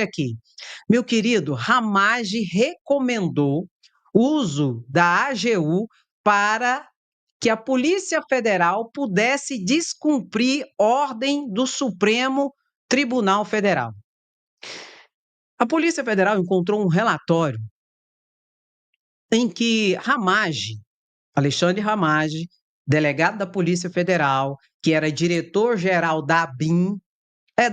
aqui, meu querido, Ramage recomendou o uso da AGU para que a Polícia Federal pudesse descumprir ordem do Supremo Tribunal Federal. A Polícia Federal encontrou um relatório em que Ramage, Alexandre Ramage, delegado da Polícia Federal, que era diretor-geral da ABIN,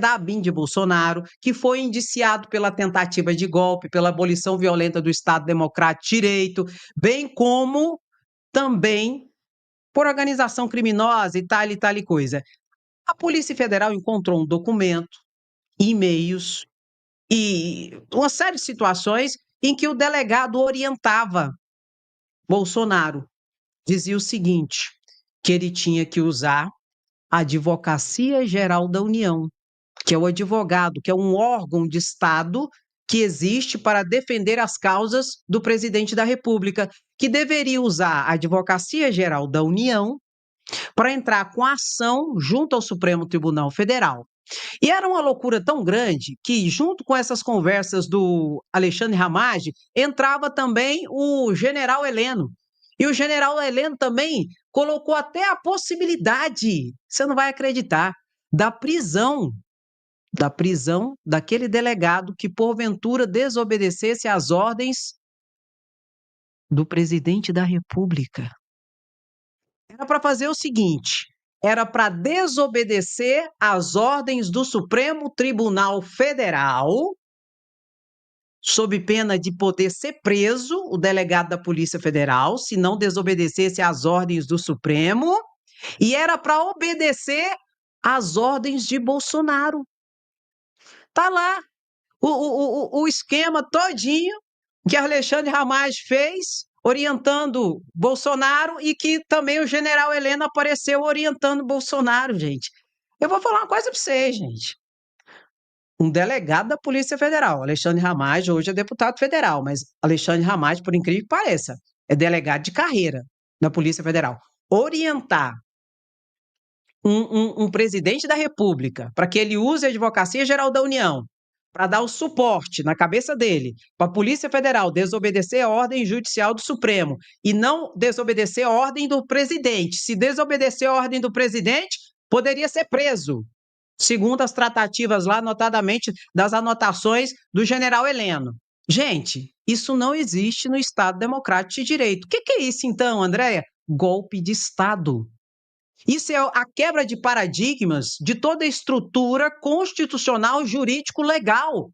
da ABIN de Bolsonaro, que foi indiciado pela tentativa de golpe, pela abolição violenta do Estado Democrático de Direito, bem como também por organização criminosa e tal e coisa. A Polícia Federal encontrou um documento, e-mails e uma série de situações em que o delegado orientava Bolsonaro. Dizia o seguinte, que ele tinha que usar a Advocacia Geral da União, que é o advogado, que é um órgão de Estado que existe para defender as causas do presidente da República, que deveria usar a Advocacia Geral da União para entrar com ação junto ao Supremo Tribunal Federal. E era uma loucura tão grande que, junto com essas conversas do Alexandre Ramage, entrava também o general Heleno. E o general Heleno também colocou até a possibilidade, você não vai acreditar, da prisão daquele delegado que, porventura, desobedecesse às ordens do presidente da República. Era para fazer o seguinte, era para desobedecer às ordens do Supremo Tribunal Federal, sob pena de poder ser preso, o delegado da Polícia Federal, se não desobedecesse às ordens do Supremo, e era para obedecer às ordens de Bolsonaro. Tá lá o esquema todinho que Alexandre Ramage fez, orientando Bolsonaro, e que também o general Heleno apareceu orientando Bolsonaro, gente. Eu vou falar uma coisa para vocês, gente. Um delegado da Polícia Federal, Alexandre Ramage, hoje é deputado federal, mas Alexandre Ramage, por incrível que pareça, é delegado de carreira da Polícia Federal. Orientar um presidente da República para que ele use a Advocacia Geral da União para dar o suporte na cabeça dele para a Polícia Federal desobedecer a ordem judicial do Supremo e não desobedecer a ordem do presidente. Se desobedecer a ordem do presidente, poderia ser preso, segundo as tratativas lá, notadamente das anotações do general Heleno. Gente, isso não existe no Estado Democrático de Direito. O que é isso então, Andréia? Golpe de Estado. Isso é a quebra de paradigmas de toda a estrutura constitucional, jurídico, legal.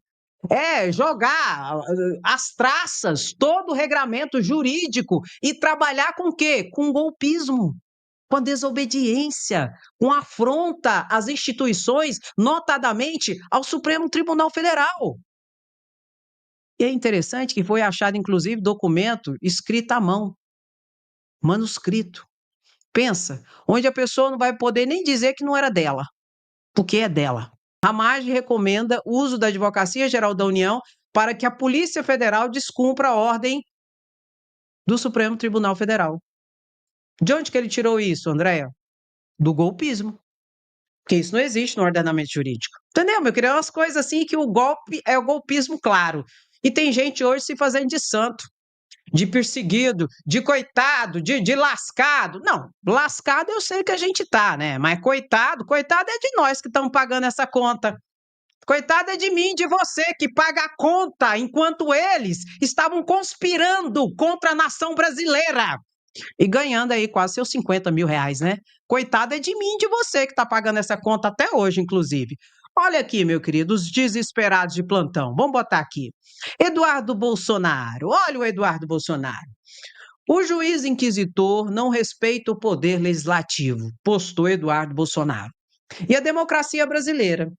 É jogar as traças, todo o regramento jurídico e trabalhar com o quê? Com golpismo, com a desobediência, com afronta às instituições, notadamente ao Supremo Tribunal Federal. E é interessante que foi achado, inclusive, documento escrito à mão, manuscrito. Pensa, onde a pessoa não vai poder nem dizer que não era dela, porque é dela. Ramage recomenda o uso da Advocacia Geral da União para que a Polícia Federal descumpra a ordem do Supremo Tribunal Federal. De onde que ele tirou isso, Andréia? Do golpismo. Porque isso não existe no ordenamento jurídico. Entendeu, meu querido? É umas coisas assim que o golpe é o golpismo claro. E tem gente hoje se fazendo de santo, de perseguido, de coitado, de lascado. Não, lascado eu sei que a gente tá, né? Mas coitado é de nós que estamos pagando essa conta. Coitado é de mim, de você, que paga a conta, enquanto eles estavam conspirando contra a nação brasileira e ganhando aí quase seus 50 mil reais, né? Coitado é de mim, de você, que está pagando essa conta até hoje, inclusive. Olha aqui, meu querido, os desesperados de plantão. Vamos botar aqui. Eduardo Bolsonaro. Olha o Eduardo Bolsonaro. O juiz inquisitor não respeita o poder legislativo, postou Eduardo Bolsonaro. E a democracia brasileira.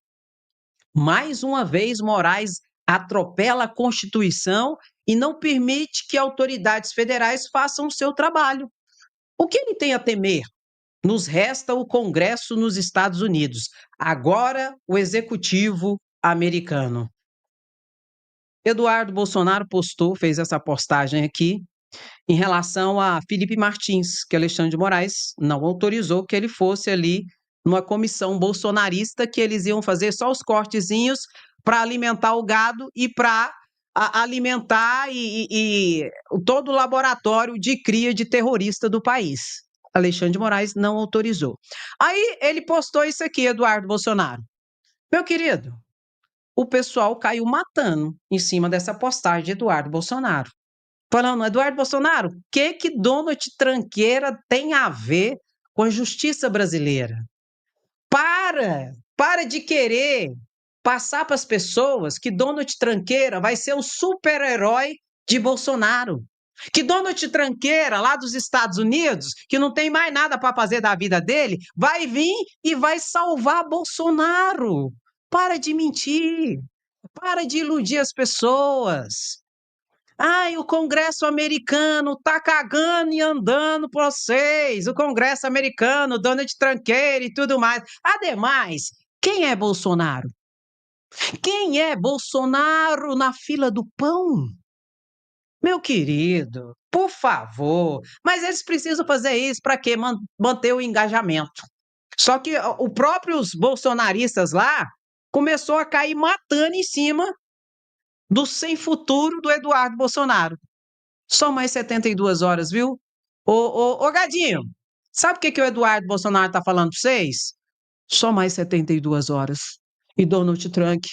Mais uma vez, Moraes atropela a Constituição e não permite que autoridades federais façam o seu trabalho. O que ele tem a temer? Nos resta o Congresso nos Estados Unidos, agora o Executivo americano. Eduardo Bolsonaro fez essa postagem aqui, em relação a Felipe Martins, que Alexandre de Moraes não autorizou que ele fosse ali numa comissão bolsonarista, que eles iam fazer só os cortezinhos para alimentar o gado e para alimentar todo o laboratório de cria de terrorista do país. Alexandre de Moraes não autorizou. Aí ele postou isso aqui, Eduardo Bolsonaro. Meu querido, o pessoal caiu matando em cima dessa postagem de Eduardo Bolsonaro. Falando, Eduardo Bolsonaro, o que Donald Tranqueira tem a ver com a justiça brasileira? Para de querer passar para as pessoas que Donald Tranqueira vai ser o super-herói de Bolsonaro. Que Donald Tranqueira, lá dos Estados Unidos, que não tem mais nada para fazer da vida dele, vai vir e vai salvar Bolsonaro. Para de mentir. Para de iludir as pessoas. Ai, o Congresso americano tá cagando e andando por vocês. O Congresso americano, Donald Tranqueira e tudo mais. Ademais, quem é Bolsonaro? Quem é Bolsonaro na fila do pão? Meu querido, por favor. Mas eles precisam fazer isso para quê? Manter o engajamento. Só que os próprios bolsonaristas lá começou a cair matando em cima do sem futuro do Eduardo Bolsonaro. Só mais 72 horas, viu? Ô Gadinho, sabe o que o Eduardo Bolsonaro está falando para vocês? Só mais 72 horas. E Donald Trump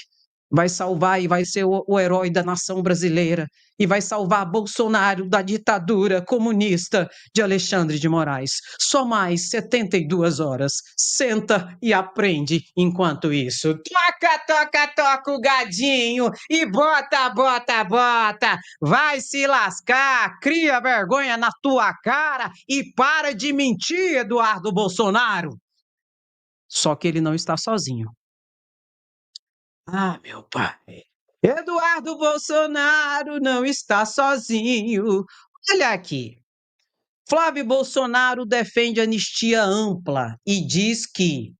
vai salvar e vai ser o herói da nação brasileira e vai salvar Bolsonaro da ditadura comunista de Alexandre de Moraes. Só mais 72 horas. Senta e aprende enquanto isso. Toca, toca, toca o gadinho e bota, bota, bota. Vai se lascar, cria vergonha na tua cara e para de mentir, Eduardo Bolsonaro. Só que ele não está sozinho. Ah, meu pai. Eduardo Bolsonaro não está sozinho. Olha aqui. Flávio Bolsonaro defende anistia ampla e diz que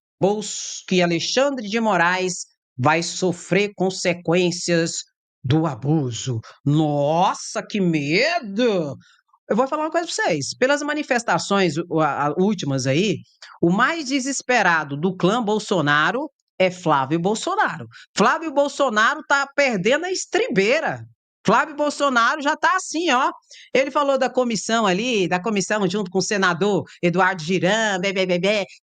Alexandre de Moraes vai sofrer consequências do abuso. Nossa, que medo! Eu vou falar uma coisa para vocês. Pelas manifestações últimas aí, o mais desesperado do clã Bolsonaro é Flávio Bolsonaro. Flávio Bolsonaro tá perdendo a estribeira. Flávio Bolsonaro já tá assim, ó. Ele falou da comissão ali, da comissão junto com o senador Eduardo Girão,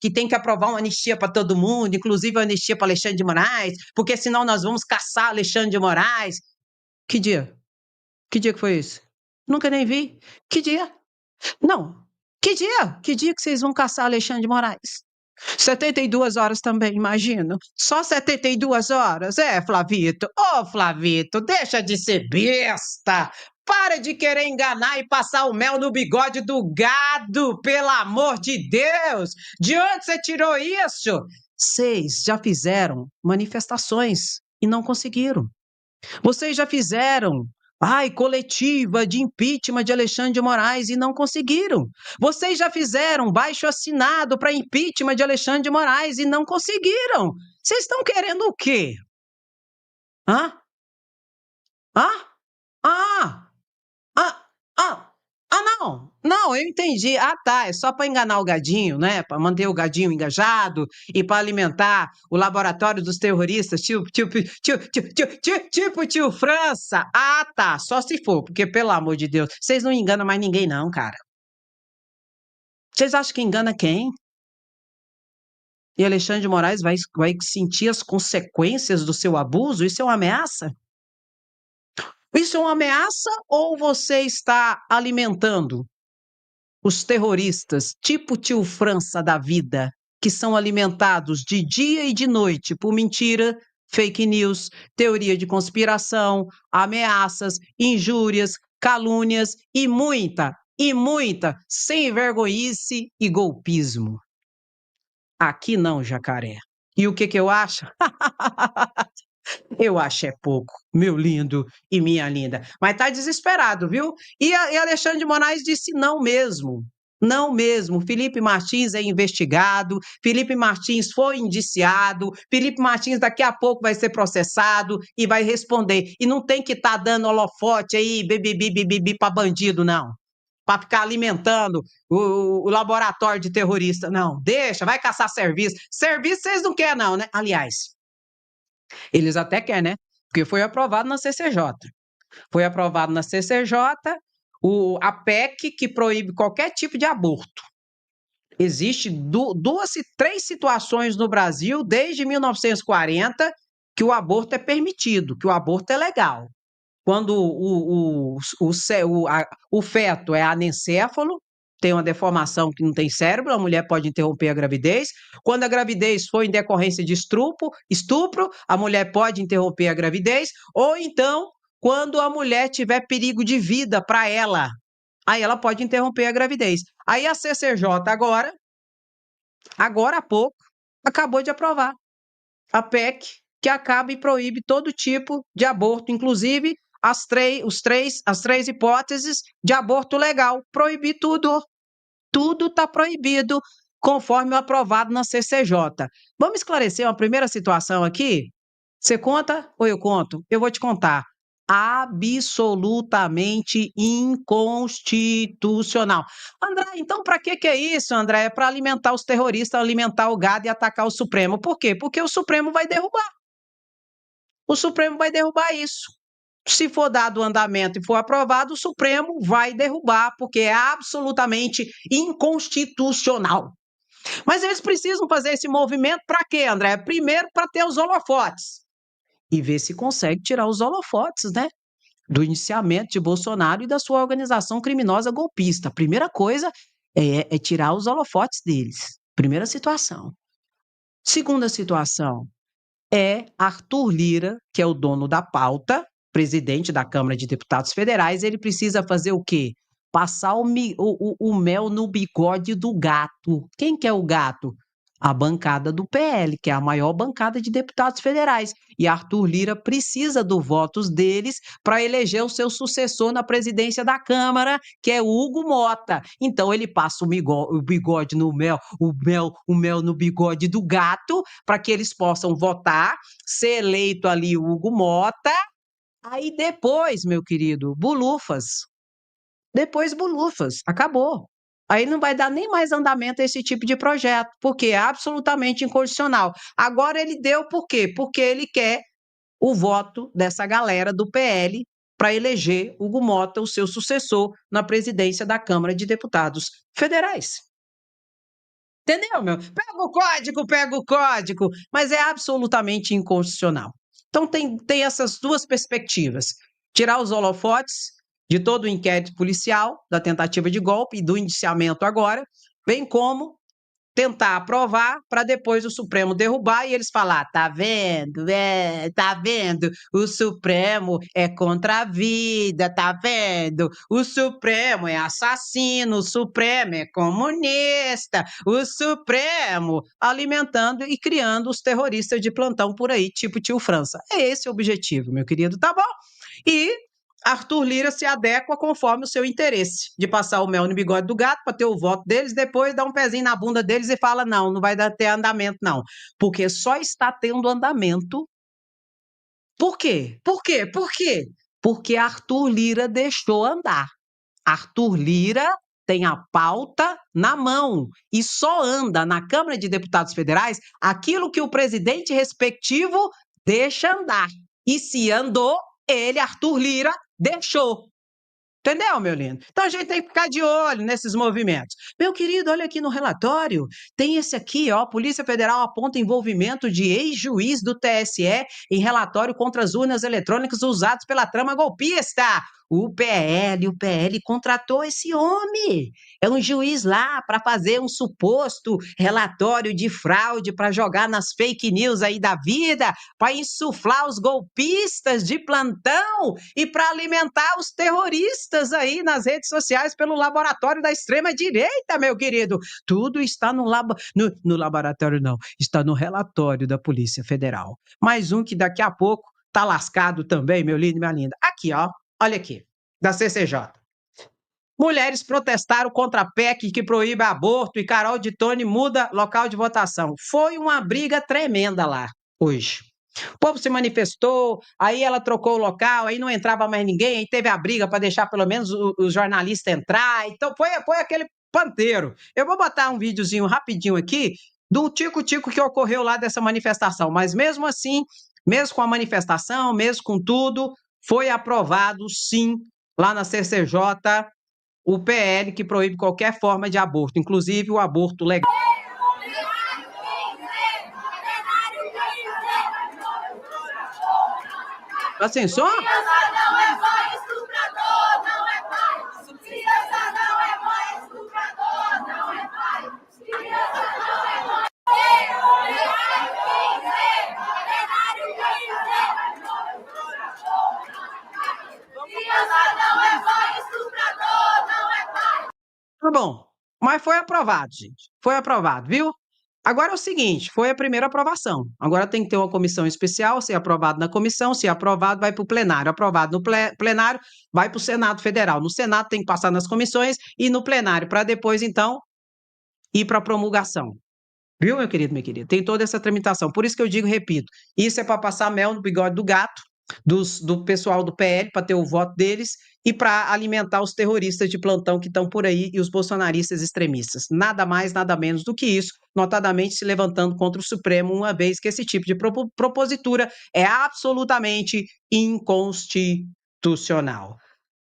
que tem que aprovar uma anistia para todo mundo, inclusive uma anistia para Alexandre de Moraes, porque senão nós vamos caçar Alexandre de Moraes. Que dia? Que dia que foi isso? Nunca nem vi. Que dia? Não. Que dia? Que dia que vocês vão caçar Alexandre de Moraes? 72 horas também, imagino. Só 72 horas? É, Flavito. Ô, Flavito, deixa de ser besta. Para de querer enganar e passar o mel no bigode do gado, pelo amor de Deus. De onde você tirou isso? Vocês já fizeram manifestações e não conseguiram. Vocês já fizeram coletiva de impeachment de Alexandre de Moraes e não conseguiram. Vocês já fizeram baixo-assinado para impeachment de Alexandre de Moraes e não conseguiram. Vocês estão querendo o quê? Hã? Hã? Ah! Ah! Ah! Ah, não! Não, eu entendi. Ah, tá. É só para enganar o gadinho, né? Para manter o gadinho engajado e para alimentar o laboratório dos terroristas, tipo tio França. Ah, tá. Só se for, porque, pelo amor de Deus, vocês não enganam mais ninguém, não, cara. Vocês acham que engana quem? E Alexandre de Moraes vai sentir as consequências do seu abuso? Isso é uma ameaça? Isso é uma ameaça ou você está alimentando os terroristas, tipo tio França da vida, que são alimentados de dia e de noite por mentira, fake news, teoria de conspiração, ameaças, injúrias, calúnias e muita sem vergonhice e golpismo. Aqui não, jacaré. E o que eu acho? Eu acho é pouco, meu lindo e minha linda. Mas tá desesperado, viu? E Alexandre de Moraes disse não mesmo. Não mesmo. Felipe Martins é investigado, Felipe Martins foi indiciado, Felipe Martins daqui a pouco vai ser processado e vai responder. E não tem que estar dando holofote aí, bibi para bandido, não. Para ficar alimentando o laboratório de terrorista. Não, deixa, vai caçar serviço. Serviço vocês não querem, não, né? Aliás, Eles até querem, né? Porque foi aprovado na CCJ. Foi aprovado na CCJ a PEC que proíbe qualquer tipo de aborto. Existe três situações no Brasil, desde 1940, que o aborto é permitido, que o aborto é legal. Quando o feto é anencéfalo, tem uma deformação que não tem cérebro, a mulher pode interromper a gravidez. Quando a gravidez for em decorrência de estupro, a mulher pode interromper a gravidez. Ou então, quando a mulher tiver perigo de vida para ela, aí ela pode interromper a gravidez. Aí a CCJ agora há pouco, acabou de aprovar a PEC que acaba e proíbe todo tipo de aborto, inclusive as três hipóteses de aborto legal. Proibir tudo. Tudo está proibido, conforme o aprovado na CCJ. Vamos esclarecer uma primeira situação aqui? Você conta ou eu conto? Eu vou te contar. Absolutamente inconstitucional. André, então para que é isso, André? É para alimentar os terroristas, alimentar o gado e atacar o Supremo. Por quê? Porque o Supremo vai derrubar. O Supremo vai derrubar isso. Se for dado o andamento e for aprovado, o Supremo vai derrubar, porque é absolutamente inconstitucional. Mas eles precisam fazer esse movimento para quê, André? Primeiro, para ter os holofotes. E ver se consegue tirar os holofotes, né? Do iniciamento de Bolsonaro e da sua organização criminosa golpista. A primeira coisa é tirar os holofotes deles. Primeira situação. Segunda situação é Arthur Lira, que é o dono da pauta, presidente da Câmara de Deputados Federais, ele precisa fazer o quê? Passar o mel no bigode do gato. Quem que é o gato? A bancada do PL, que é a maior bancada de deputados federais. E Arthur Lira precisa dos votos deles para eleger o seu sucessor na presidência da Câmara, que é Hugo Mota. Então ele passa o bigode no mel, o mel no bigode do gato, para que eles possam votar, ser eleito ali o Hugo Mota. Aí depois, meu querido, bulufas. Depois bulufas. Acabou. Aí não vai dar nem mais andamento a esse tipo de projeto, porque é absolutamente inconstitucional. Agora ele deu por quê? Porque ele quer o voto dessa galera do PL para eleger Hugo Mota, o seu sucessor, na presidência da Câmara de Deputados Federais. Entendeu, meu? Pega o código, mas é absolutamente inconstitucional. Então tem essas duas perspectivas: tirar os holofotes de todo o inquérito policial, da tentativa de golpe e do indiciamento agora, bem como tentar aprovar para depois o Supremo derrubar e eles falar, tá vendo, tá vendo, o Supremo é contra a vida, tá vendo, o Supremo é assassino, o Supremo é comunista, o Supremo alimentando e criando os terroristas de plantão por aí, tipo tio França. É esse o objetivo, meu querido, tá bom? E Arthur Lira se adequa conforme o seu interesse, de passar o mel no bigode do gato para ter o voto deles, depois dá um pezinho na bunda deles e fala, não vai ter andamento não, porque só está tendo andamento. Por quê? Por quê? Por quê? Porque Arthur Lira deixou andar. Arthur Lira tem a pauta na mão e só anda na Câmara de Deputados Federais aquilo que o presidente respectivo deixa andar. E se andou, ele, Arthur Lira, deixou. Entendeu, meu lindo? Então a gente tem que ficar de olho nesses movimentos. Meu querido, olha aqui no relatório, tem esse aqui, ó, Polícia Federal aponta envolvimento de ex-juiz do TSE em relatório contra as urnas eletrônicas usadas pela trama golpista. O PL contratou esse homem. É um juiz lá para fazer um suposto relatório de fraude para jogar nas fake news aí da vida, para insuflar os golpistas de plantão e para alimentar os terroristas aí nas redes sociais pelo laboratório da extrema-direita, meu querido. Tudo está no laboratório, não. Está no relatório da Polícia Federal. Mais um que daqui a pouco tá lascado também, meu lindo e minha linda. Aqui, ó. Olha aqui, da CCJ. Mulheres protestaram contra a PEC que proíbe aborto e Carol de Tone muda local de votação. Foi uma briga tremenda lá, hoje. O povo se manifestou, aí ela trocou o local, aí não entrava mais ninguém, aí teve a briga para deixar pelo menos os jornalistas entrar. Então foi aquele panteiro. Eu vou botar um videozinho rapidinho aqui do tico-tico que ocorreu lá dessa manifestação, mas mesmo assim mesmo com a manifestação, mesmo com tudo, foi aprovado, sim, lá na CCJ, o PL que proíbe qualquer forma de aborto, inclusive o aborto legal. Assim, só? Tá bom, mas foi aprovado, gente. Foi aprovado, viu? Agora é o seguinte, foi a primeira aprovação. Agora tem que ter uma comissão especial, ser aprovado na comissão, se aprovado, vai para o plenário. Aprovado no plenário, vai para o Senado Federal. No Senado tem que passar nas comissões e no plenário, para depois, então, ir para a promulgação. Viu, meu querido, minha querida? Tem toda essa tramitação. Por isso que eu digo, repito, isso é para passar mel no bigode do gato, do pessoal do PL, para ter o voto deles, e para alimentar os terroristas de plantão que estão por aí e os bolsonaristas extremistas. Nada mais, nada menos do que isso, notadamente se levantando contra o Supremo, uma vez que esse tipo de propositura é absolutamente inconstitucional.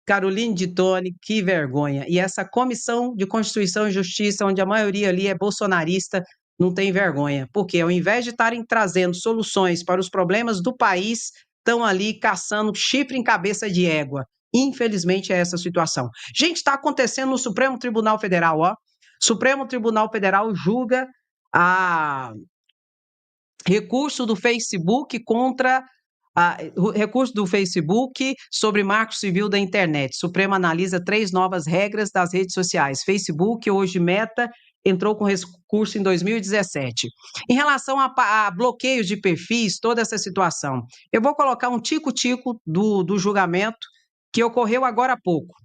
Caroline de Tone, que vergonha. E essa Comissão de Constituição e Justiça, onde a maioria ali é bolsonarista, não tem vergonha. Porque ao invés de estarem trazendo soluções para os problemas do país, estão ali caçando chifre em cabeça de égua. Infelizmente é essa a situação. Gente, está acontecendo no Supremo Tribunal Federal, ó. Supremo Tribunal Federal julga a recurso do Facebook contra o recurso do Facebook sobre marco civil da internet. Supremo analisa 3 novas regras das redes sociais. Facebook, hoje Meta, entrou com recurso em 2017. Em relação a bloqueios de perfis, toda essa situação, eu vou colocar um tico-tico do julgamento que ocorreu agora há pouco.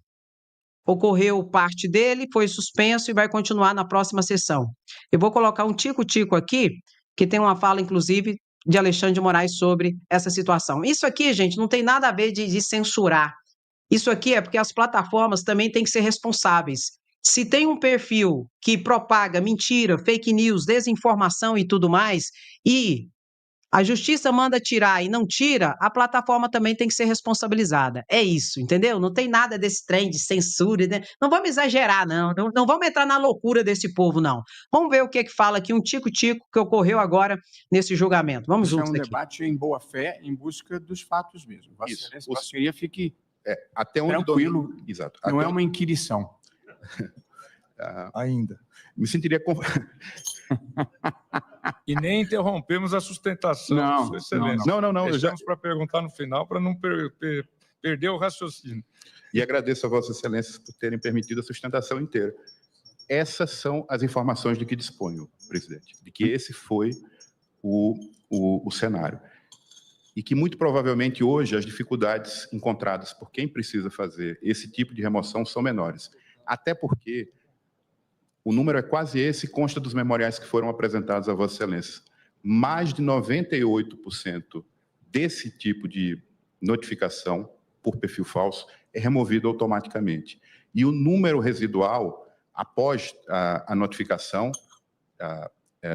Ocorreu parte dele, foi suspenso e vai continuar na próxima sessão. Eu vou colocar um tico-tico aqui, que tem uma fala, inclusive, de Alexandre de Moraes sobre essa situação. Isso aqui, gente, não tem nada a ver de censurar. Isso aqui é porque as plataformas também têm que ser responsáveis. Se tem um perfil que propaga mentira, fake news, desinformação e tudo mais, e a justiça manda tirar e não tira, a plataforma também tem que ser responsabilizada. É isso, entendeu? Não tem nada desse trem de censura, né? Não vamos exagerar, não. Não vamos entrar na loucura desse povo, não. Vamos ver o que fala aqui, um tico-tico que ocorreu agora nesse julgamento. Vamos juntos aqui. É um debate em boa-fé, em busca dos fatos mesmo. Vossa Excelência, Vossa Senhoria fique até onde tranquilo, exato. Não é uma inquirição. Ainda. Me sentiria... E nem interrompemos a sustentação, Não, Sua Excelência. Não. Deixamos para perguntar no final, para não perder o raciocínio. E agradeço a Vossa Excelência por terem permitido a sustentação inteira. Essas são as informações de que disponho, presidente, de que esse foi o cenário. E que, muito provavelmente, hoje, as dificuldades encontradas por quem precisa fazer esse tipo de remoção são menores. Até porque o número é quase esse, consta dos memoriais que foram apresentados a Vossa Excelência. Mais de 98% desse tipo de notificação por perfil falso é removido automaticamente. E o número residual, após a notificação,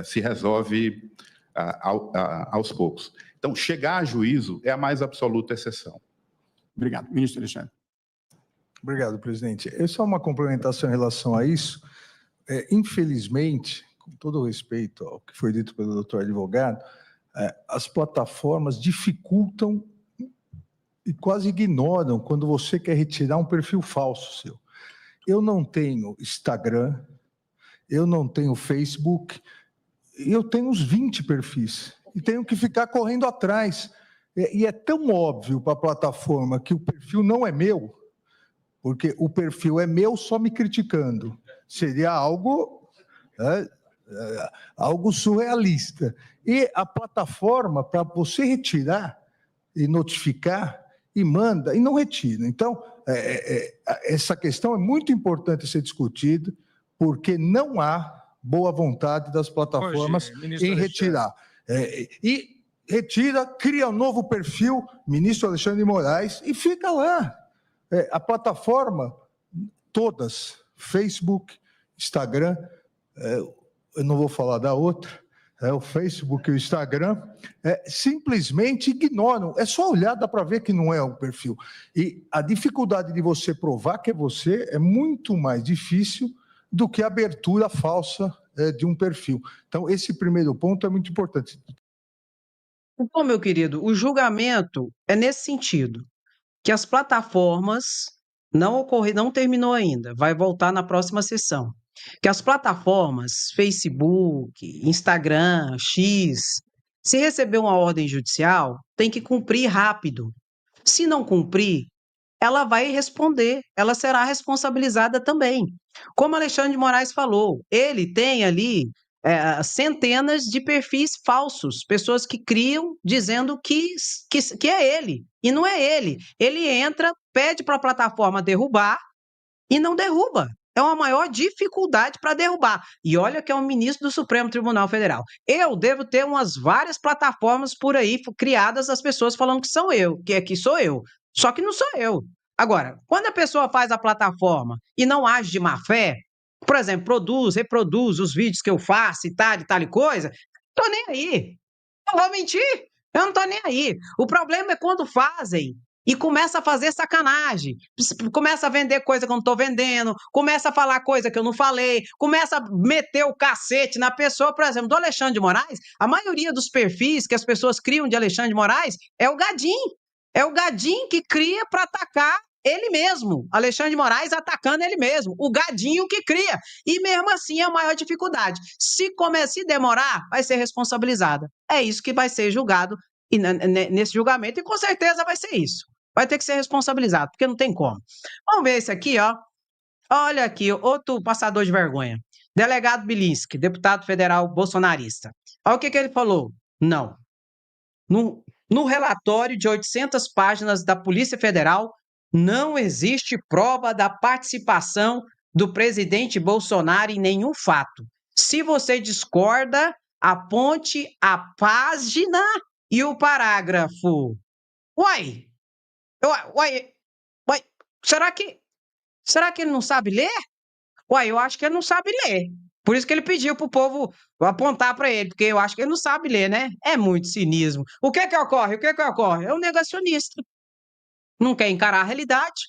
se resolve aos poucos. Então, chegar a juízo é a mais absoluta exceção. Obrigado. Ministro Alexandre. Obrigado, presidente. É só uma complementação em relação a isso. Infelizmente, com todo o respeito ao que foi dito pelo doutor advogado, as plataformas dificultam e quase ignoram quando você quer retirar um perfil falso seu. Eu não tenho Instagram, eu não tenho Facebook, eu tenho uns 20 perfis e tenho que ficar correndo atrás. E é tão óbvio para a plataforma que o perfil não é meu, porque o perfil é meu só me criticando. Seria algo surrealista. E a plataforma, para você retirar e notificar, e manda, e não retira. Então, essa questão é muito importante ser discutida, porque não há boa vontade das plataformas em retirar. E retira, cria um novo perfil, ministro Alexandre de Moraes, e fica lá. A plataforma, todas, Facebook, Instagram, eu não vou falar da outra, o Facebook e o Instagram, simplesmente ignoram. É só olhar, dá para ver que não é um perfil. E a dificuldade de você provar que é você é muito mais difícil do que a abertura falsa de um perfil. Então, esse primeiro ponto é muito importante. Então, meu querido, o julgamento é nesse sentido, que as plataformas não terminou ainda, vai voltar na próxima sessão. Que as plataformas, Facebook, Instagram, X, se receber uma ordem judicial, tem que cumprir rápido. Se não cumprir, ela vai responder, ela será responsabilizada também. Como Alexandre de Moraes falou, ele tem ali centenas de perfis falsos, pessoas que criam dizendo que é ele, e não é ele. Ele entra, pede para a plataforma derrubar e não derruba. É uma maior dificuldade para derrubar. E olha que é um ministro do Supremo Tribunal Federal. Eu devo ter umas várias plataformas por aí criadas, as pessoas falando que sou eu, que sou eu. Só que não sou eu. Agora, quando a pessoa faz a plataforma e não age de má fé, por exemplo, reproduz os vídeos que eu faço e tal coisa, tô nem aí. Não vou mentir, eu não tô nem aí. O problema é quando fazem e começa a fazer sacanagem, começa a vender coisa que eu não estou vendendo, começa a falar coisa que eu não falei, começa a meter o cacete na pessoa. Por exemplo, do Alexandre de Moraes, a maioria dos perfis que as pessoas criam de Alexandre de Moraes é o Gadinho. É o Gadinho que cria para atacar ele mesmo. Alexandre de Moraes atacando ele mesmo. O Gadinho que cria. E mesmo assim é a maior dificuldade. Se demorar, vai ser responsabilizada. É isso que vai ser julgado nesse julgamento, e com certeza vai ser isso. Vai ter que ser responsabilizado, porque não tem como. Vamos ver esse aqui, ó. Olha aqui, outro passador de vergonha. Delegado Bilinski, deputado federal bolsonarista. Olha o que ele falou. Não. No relatório de 800 páginas da Polícia Federal, não existe prova da participação do presidente Bolsonaro em nenhum fato. Se você discorda, aponte a página e o parágrafo. Uai, será que ele não sabe ler? Uai, eu acho que ele não sabe ler. Por isso que ele pediu para o povo apontar para ele, porque eu acho que ele não sabe ler, né? É muito cinismo. O que ocorre? É um negacionista. Não quer encarar a realidade,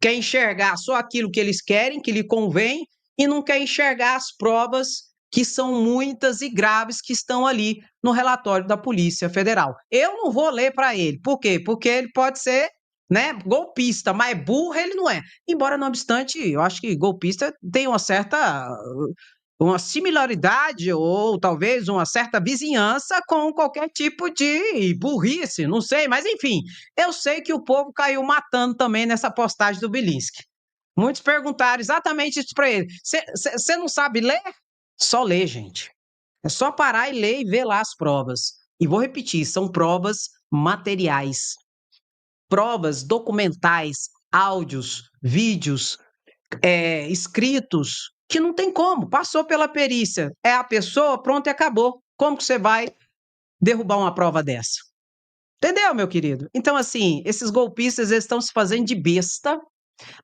quer enxergar só aquilo que eles querem, que lhe convém, e não quer enxergar as provas, que são muitas e graves, que estão ali no relatório da Polícia Federal. Eu não vou ler para ele. Por quê? Porque ele pode ser, né, golpista, mas burro ele não é. Embora, não obstante, eu acho que golpista tem uma similaridade ou talvez uma certa vizinhança com qualquer tipo de burrice, não sei, mas enfim, eu sei que o povo caiu matando também nessa postagem do Bilinski. Muitos perguntaram exatamente isso para ele. Você não sabe ler? Só ler, gente. É só parar e ler e ver lá as provas. E vou repetir, são provas materiais. Provas documentais, áudios, vídeos, escritos, que não tem como. Passou pela perícia. É a pessoa, pronto e acabou. Como que você vai derrubar uma prova dessa? Entendeu, meu querido? Então, assim, esses golpistas, eles estão se fazendo de besta.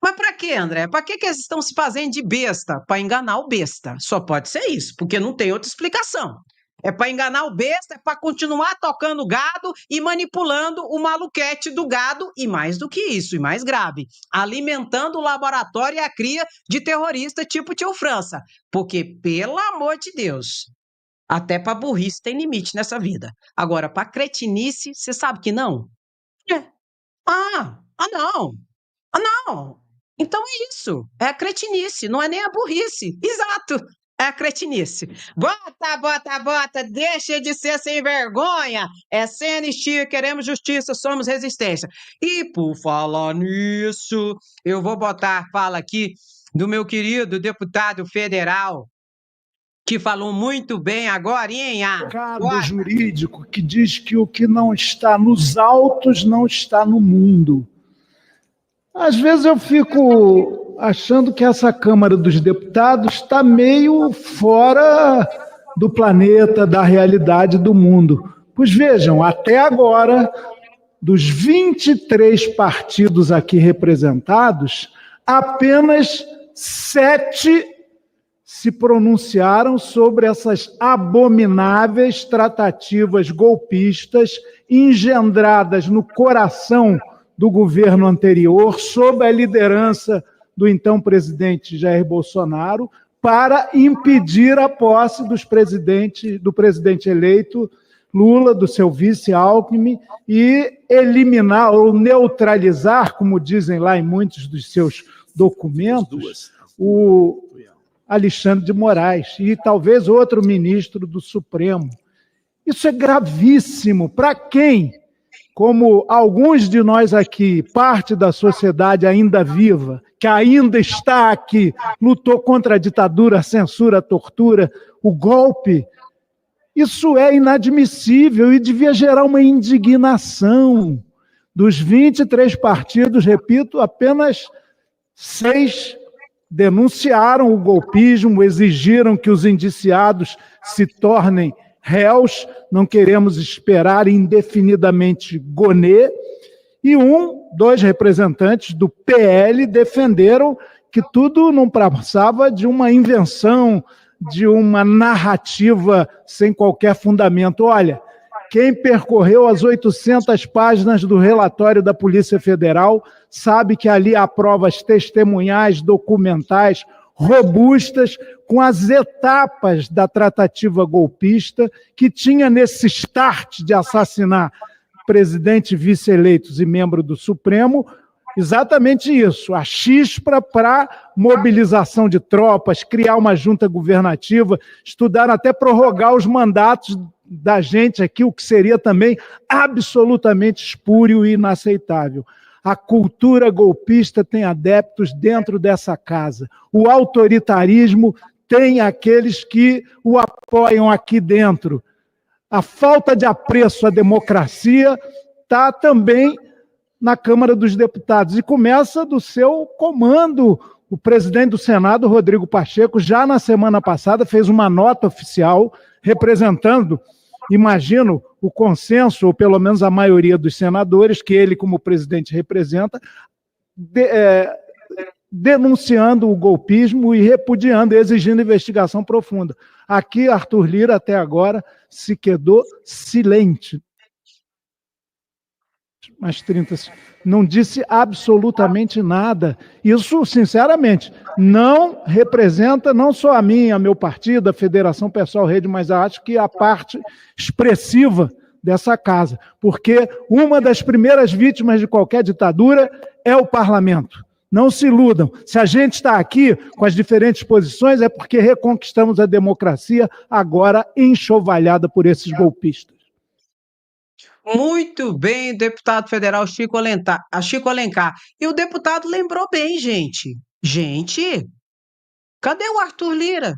Mas para quê, André? Para que eles estão se fazendo de besta? Para enganar o besta. Só pode ser isso, porque não tem outra explicação. É para enganar o besta, é para continuar tocando gado e manipulando o maluquete do gado, e mais do que isso, e mais grave, alimentando o laboratório e a cria de terrorista tipo Tio França. Porque, pelo amor de Deus, até para burrice tem limite nessa vida. Agora, para cretinice, você sabe que não? Não. Não. Então é isso. É a cretinice, não é nem a burrice. Exato. É a cretinice. Bota. Deixa de ser sem vergonha. É sem anistia, queremos justiça, somos resistência. E por falar nisso, eu vou botar a fala aqui do meu querido deputado federal, que falou muito bem agora, hein? Mercado jurídico que diz que o que não está nos autos não está no mundo. Às vezes eu fico achando que essa Câmara dos Deputados está meio fora do planeta, da realidade do mundo. Pois vejam, até agora, dos 23 partidos aqui representados, apenas 7 se pronunciaram sobre essas abomináveis tratativas golpistas engendradas no coração do governo anterior, sob a liderança do então presidente Jair Bolsonaro, para impedir a posse do presidente eleito Lula, do seu vice Alckmin, e eliminar ou neutralizar, como dizem lá em muitos dos seus documentos, o Alexandre de Moraes e talvez outro ministro do Supremo. Isso é gravíssimo. Para quem, como alguns de nós aqui, parte da sociedade ainda viva, que ainda está aqui, lutou contra a ditadura, a censura, a tortura, o golpe, isso é inadmissível e devia gerar uma indignação. Dos 23 partidos, repito, apenas 6 denunciaram o golpismo, exigiram que os indiciados se tornem réus, não queremos esperar indefinidamente Gonê, e 2 representantes do PL defenderam que tudo não passava de uma invenção, de uma narrativa sem qualquer fundamento. Olha, quem percorreu as 800 páginas do relatório da Polícia Federal sabe que ali há provas testemunhais, documentais, robustas, com as etapas da tratativa golpista, que tinha nesse start de assassinar presidente, vice-eleitos e membro do Supremo, exatamente isso, a chispra para mobilização de tropas, criar uma junta governativa, estudaram até prorrogar os mandatos da gente aqui, o que seria também absolutamente espúrio e inaceitável. A cultura golpista tem adeptos dentro dessa casa. O autoritarismo tem aqueles que o apoiam aqui dentro. A falta de apreço à democracia está também na Câmara dos Deputados e começa do seu comando. O presidente do Senado, Rodrigo Pacheco, já na semana passada fez uma nota oficial representando, imagino, o consenso, ou pelo menos a maioria dos senadores, que ele, como presidente, representa, denunciando o golpismo e repudiando, exigindo investigação profunda. Aqui, Arthur Lira, até agora, se quedou silente. Mais 30 não disse absolutamente nada. Isso, sinceramente, não representa não só a mim, a meu partido, a Federação Pessoal Rede, mas acho que a parte expressiva dessa casa. Porque uma das primeiras vítimas de qualquer ditadura é o parlamento. Não se iludam. Se a gente está aqui com as diferentes posições, é porque reconquistamos a democracia, agora enxovalhada por esses golpistas. Muito bem, deputado federal Chico Alencar. E o deputado lembrou bem, gente. Gente, cadê o Arthur Lira?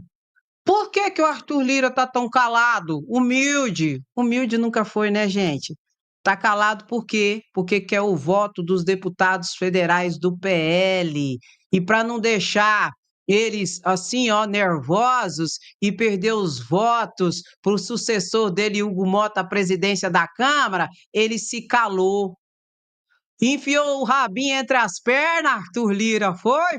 Por que o Arthur Lira está tão calado? Humilde. Humilde nunca foi, né, gente? Está calado por quê? Porque quer o voto dos deputados federais do PL. E para não deixar eles assim, ó, nervosos e perder os votos para o sucessor dele, Hugo Mota, à presidência da Câmara, ele se calou. Enfiou o rabinho entre as pernas, Arthur Lira, foi,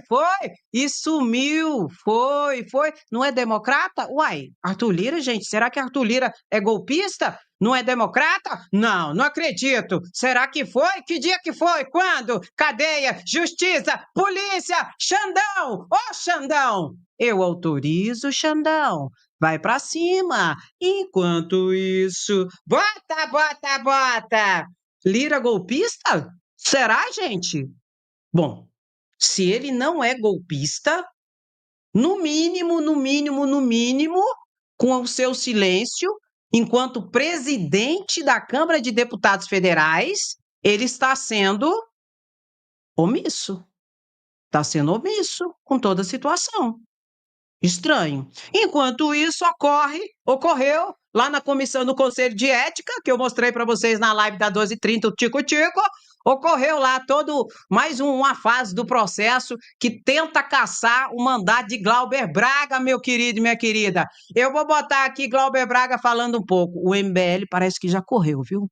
e sumiu, foi. Não é democrata? Uai, Arthur Lira, gente, será que Arthur Lira é golpista? Não é democrata? Não acredito. Será que foi? Que dia que foi? Quando? Cadeia, justiça, polícia, Xandão! Ô, Xandão! Eu autorizo, Xandão. Vai pra cima. Enquanto isso, bota! Lira golpista? Será, gente? Bom, se ele não é golpista, no mínimo, com o seu silêncio, enquanto presidente da Câmara de Deputados Federais, ele está sendo omisso. Está sendo omisso com toda a situação. Estranho. Enquanto isso ocorreu lá na comissão do Conselho de Ética, que eu mostrei para vocês na live da 12h30, o Tico-Tico, ocorreu lá mais uma fase do processo que tenta caçar o mandato de Glauber Braga, meu querido e minha querida. Eu vou botar aqui Glauber Braga falando um pouco. O MBL parece que já correu, viu?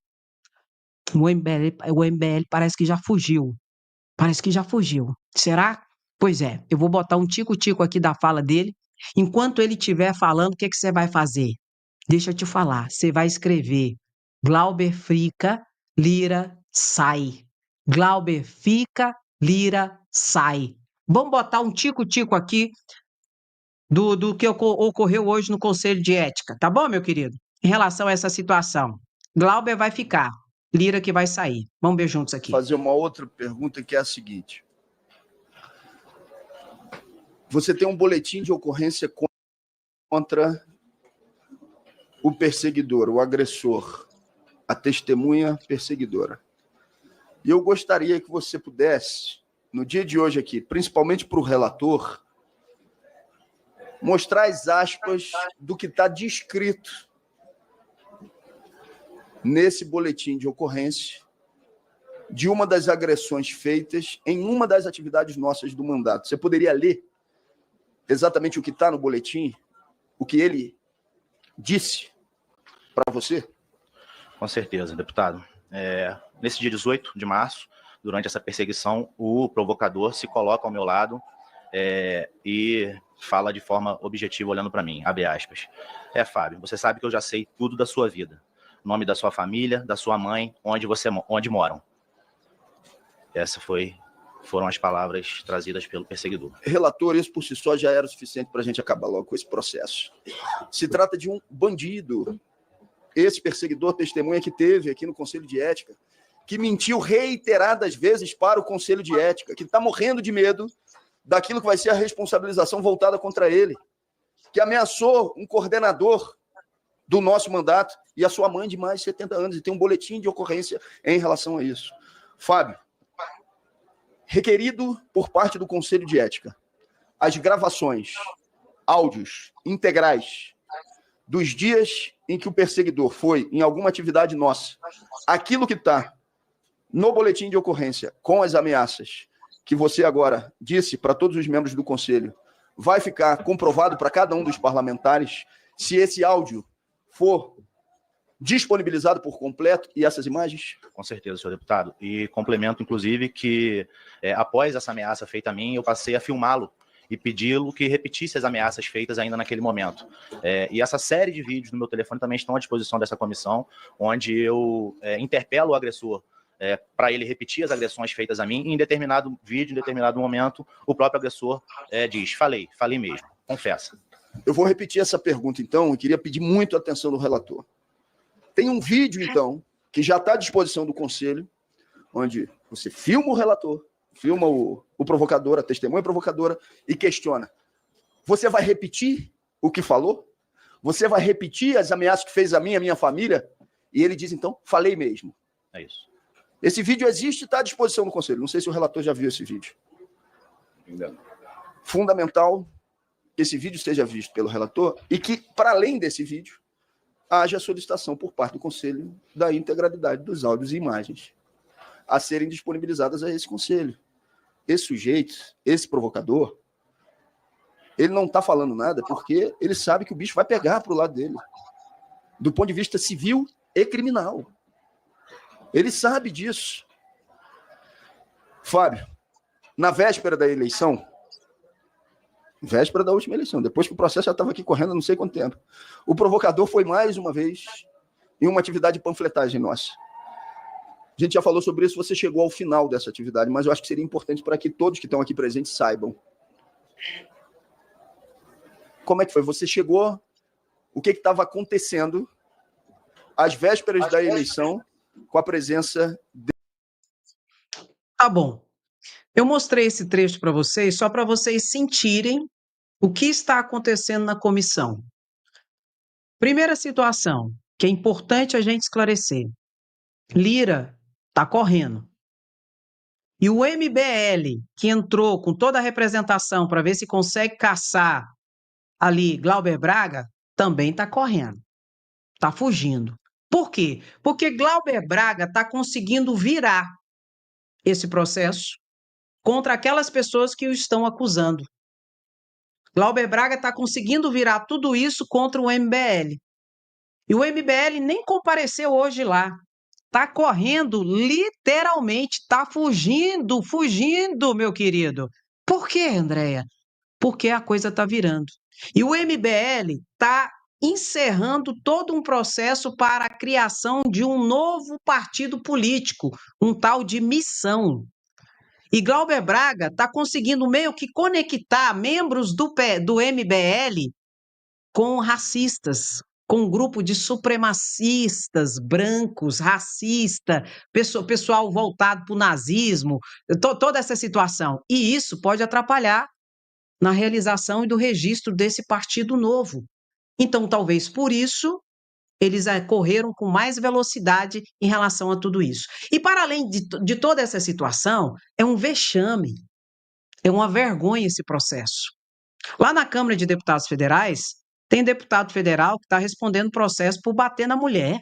O MBL parece que já fugiu. Será? Pois é, eu vou botar um tico-tico aqui da fala dele Enquanto ele estiver falando, o que você vai fazer? Deixa eu te falar, você vai escrever Glauber fica, Lira sai. Glauber fica, Lira sai. Vamos botar um tico-tico aqui do que ocorreu hoje no Conselho de Ética, tá bom, meu querido? Em relação a essa situação. Glauber vai ficar, Lira que vai sair. Vamos ver juntos aqui. Fazer uma outra pergunta que é a seguinte. Você tem um boletim de ocorrência contra o perseguidor, o agressor, a testemunha perseguidora. E eu gostaria que você pudesse, no dia de hoje aqui, principalmente para o relator, mostrar as aspas do que está descrito nesse boletim de ocorrência de uma das agressões feitas em uma das atividades nossas do mandato. Você poderia ler exatamente o que está no boletim, o que ele disse para você? Com certeza, deputado. Nesse dia 18 de março, durante essa perseguição, o provocador se coloca ao meu lado e fala de forma objetiva, olhando para mim, abre aspas. Fábio, você sabe que eu já sei tudo da sua vida. Nome da sua família, da sua mãe, onde moram. Foram as palavras trazidas pelo perseguidor. Relator, isso por si só já era o suficiente para a gente acabar logo com esse processo. Se trata de um bandido. Esse perseguidor testemunha que teve aqui no Conselho de Ética, que mentiu reiteradas vezes para o Conselho de Ética, que está morrendo de medo daquilo que vai ser a responsabilização voltada contra ele, que ameaçou um coordenador do nosso mandato e a sua mãe de mais de 70 anos, e tem um boletim de ocorrência em relação a isso. Fábio, requerido por parte do Conselho de Ética, as gravações, áudios integrais dos dias em que o perseguidor foi em alguma atividade nossa, aquilo que está no boletim de ocorrência com as ameaças que você agora disse para todos os membros do Conselho, vai ficar comprovado para cada um dos parlamentares se esse áudio for disponibilizado por completo e essas imagens? Com certeza, senhor deputado. E complemento, inclusive, que após essa ameaça feita a mim, eu passei a filmá-lo e pedi-lo que repetisse as ameaças feitas ainda naquele momento. E essa série de vídeos no meu telefone também estão à disposição dessa comissão, onde eu interpelo o agressor para ele repetir as agressões feitas a mim, e em determinado vídeo, em determinado momento, o próprio agressor diz, falei mesmo, confessa. Eu vou repetir essa pergunta, então, e queria pedir muito a atenção do relator. Tem um vídeo, então, que já está à disposição do Conselho, onde você filma o relator, filma o provocador, a testemunha provocadora, e questiona. Você vai repetir o que falou? Você vai repetir as ameaças que fez a minha família? E ele diz, então, falei mesmo. É isso. Esse vídeo existe e está à disposição do Conselho. Não sei se o relator já viu esse vídeo. Fundamental que esse vídeo seja visto pelo relator e que, para além desse vídeo, haja solicitação por parte do Conselho da integralidade dos áudios e imagens a serem disponibilizadas a esse Conselho. Esse sujeito, esse provocador, ele não está falando nada porque ele sabe que o bicho vai pegar para o lado dele, do ponto de vista civil e criminal. Ele sabe disso. Fábio, na véspera da eleição, véspera da última eleição, depois que o processo já estava aqui correndo não sei quanto tempo, o provocador foi mais uma vez em uma atividade de panfletagem nossa. A gente já falou sobre isso, você chegou ao final dessa atividade, mas eu acho que seria importante para que todos que estão aqui presentes saibam. Como é que foi? Você chegou, o que estava acontecendo às vésperas da eleição com a presença de... Tá bom. Eu mostrei esse trecho para vocês só para vocês sentirem o que está acontecendo na comissão. Primeira situação, que é importante a gente esclarecer. Lira está correndo. E o MBL, que entrou com toda a representação para ver se consegue caçar ali Glauber Braga, também está correndo. Está fugindo. Por quê? Porque Glauber Braga está conseguindo virar esse processo contra aquelas pessoas que o estão acusando. Glauber Braga está conseguindo virar tudo isso contra o MBL. E o MBL nem compareceu hoje lá. Está correndo, literalmente, está fugindo, meu querido. Por quê, Andréia? Porque a coisa está virando. E o MBL está encerrando todo um processo para a criação de um novo partido político, um tal de Missão. E Glauber Braga está conseguindo meio que conectar membros do MBL com racistas, com um grupo de supremacistas, brancos, racista, pessoal voltado para o nazismo, toda essa situação. E isso pode atrapalhar na realização e do registro desse partido novo. Então, talvez por isso, eles correram com mais velocidade em relação a tudo isso. E, para além de toda essa situação, é um vexame, é uma vergonha esse processo. Lá na Câmara de Deputados Federais, tem deputado federal que está respondendo processo por bater na mulher,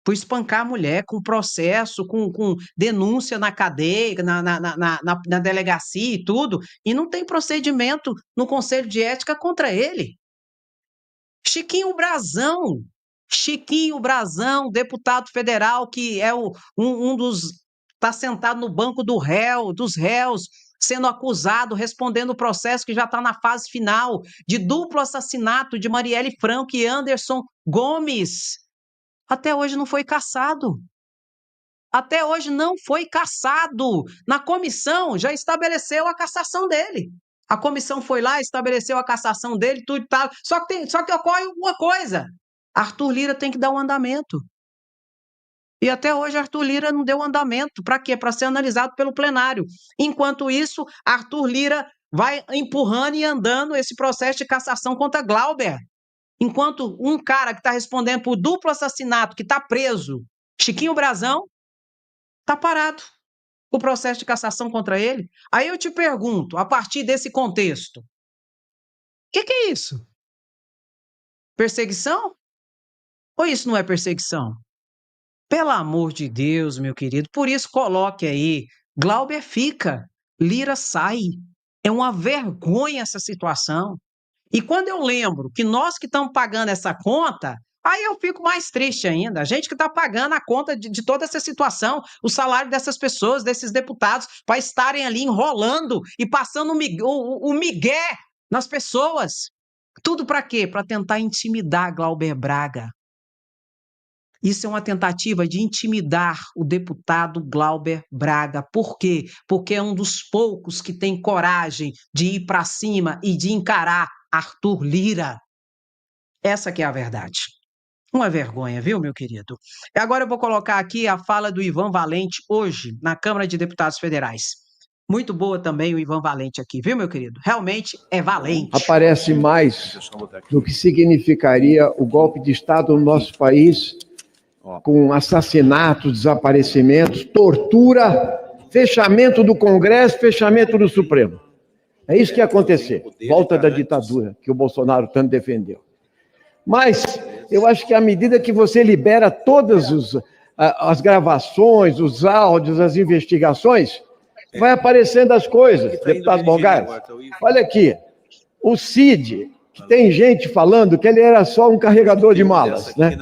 por espancar a mulher, com processo, com denúncia na cadeia, na delegacia e tudo, e não tem procedimento no Conselho de Ética contra ele. Chiquinho Brazão, deputado federal, que é um dos... está sentado no banco dos réus, sendo acusado, respondendo o processo que já está na fase final, de duplo assassinato de Marielle Franco e Anderson Gomes. Até hoje não foi cassado. Até hoje não foi cassado. Na comissão já estabeleceu a cassação dele. A comissão foi lá, estabeleceu a cassação dele, tudo e tal. Só que ocorre uma coisa. Arthur Lira tem que dar um andamento. E até hoje Arthur Lira não deu andamento. Para quê? Para ser analisado pelo plenário. Enquanto isso, Arthur Lira vai empurrando e andando esse processo de cassação contra Glauber. Enquanto um cara que está respondendo por duplo assassinato, que está preso, Chiquinho Brazão, está parado o processo de cassação contra ele. Aí eu te pergunto, a partir desse contexto, o que é isso? Perseguição? Ou isso não é perseguição? Pelo amor de Deus, meu querido, por isso coloque aí, Glauber fica, Lira sai. É uma vergonha essa situação. E quando eu lembro que nós que estamos pagando essa conta, aí eu fico mais triste ainda. A gente que está pagando a conta de toda essa situação, o salário dessas pessoas, desses deputados, para estarem ali enrolando e passando o migué nas pessoas. Tudo para quê? Para tentar intimidar Glauber Braga. Isso é uma tentativa de intimidar o deputado Glauber Braga. Por quê? Porque é um dos poucos que tem coragem de ir para cima e de encarar Arthur Lira. Essa que é a verdade. Uma vergonha, viu, meu querido? E agora eu vou colocar aqui a fala do Ivan Valente, hoje, na Câmara de Deputados Federais. Muito boa também o Ivan Valente aqui, viu, meu querido? Realmente é valente. Aparece mais do que significaria o golpe de Estado no nosso país, com assassinatos, desaparecimentos, tortura, fechamento do Congresso, fechamento do Supremo. É isso que ia acontecer. Volta da ditadura, que o Bolsonaro tanto defendeu. Mas eu acho que à medida que você libera todas as gravações, os áudios, as investigações, vai aparecendo as coisas. Deputado Bongares, olha aqui, o Cid, que tem gente falando que ele era só um carregador de malas, né?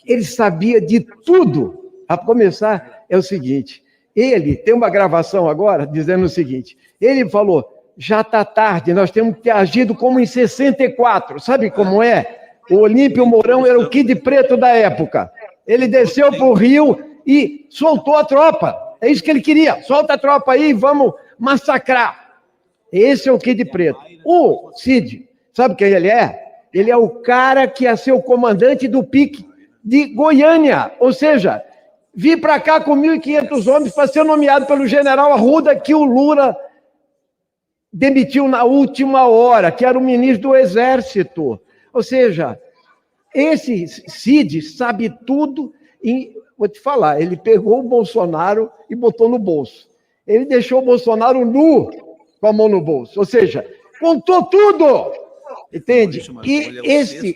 Ele sabia de tudo. A começar, é o seguinte, ele tem uma gravação agora dizendo o seguinte, ele falou, já está tarde, nós temos que ter agido como em 64, sabe como é? O Olímpio Mourão era o Kid Preto da época. Ele desceu para o Rio e soltou a tropa. É isso que ele queria. Solta a tropa aí e vamos massacrar. Esse é o Kid Preto. O Cid, sabe quem ele é? Ele é o cara que ia ser o comandante do PIC de Goiânia. Ou seja, vir para cá com 1.500 homens para ser nomeado pelo general Arruda, que o Lula demitiu na última hora, que era o ministro do Exército. Ou seja, esse Cid sabe tudo e, vou te falar, ele pegou o Bolsonaro e botou no bolso. Ele deixou o Bolsonaro nu com a mão no bolso. Ou seja, contou tudo. Entende? E esse